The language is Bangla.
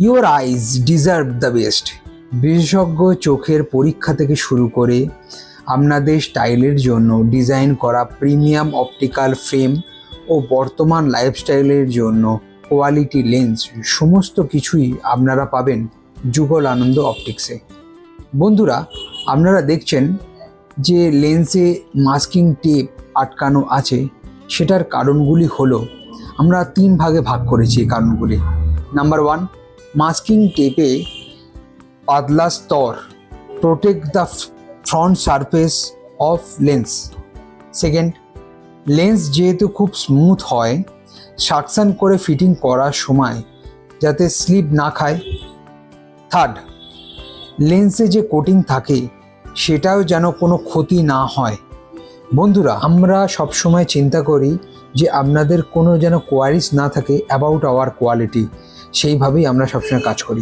Your eyes deserve the best. বিশেষজ্ঞ চোখের পরীক্ষা থেকে শুরু করে আপনাদের স্টাইলের জন্য ডিজাইন করা প্রিমিয়াম অপটিক্যাল ফ্রেম ও বর্তমান লাইফস্টাইলের জন্য কোয়ালিটি লেন্স, সমস্ত কিছুই আপনারা পাবেন যুগল আনন্দ অপটিক্সে। বন্ধুরা, আপনারা দেখছেন যে লেন্সে মাস্কিং টেপ আটকানো আছে, সেটার কারণগুলি হলো, আমরা 3 ভাগে ভাগ করেছি এই কারণগুলি। নাম্বার 1, মাস্কিং টেপে পাতলা স্তর protect the front surface of lens. Second, lens যেহেতু খুব স্মুথ হয়, সাকশন করে ফিটিং করার সময় যাতে স্লিপ না খায়। থার্ড, লেন্সে যে কোটিং থাকে সেটাও যেন কোনো ক্ষতি না হয়। বন্ধুরা, আমরা সবসময় চিন্তা করি যে আপনাদের কোনো যেন কোয়ারিজ না থাকে অ্যাবাউট আওয়ার কোয়ালিটি, সেইভাবেই আমরা সবসময় কাজ করি।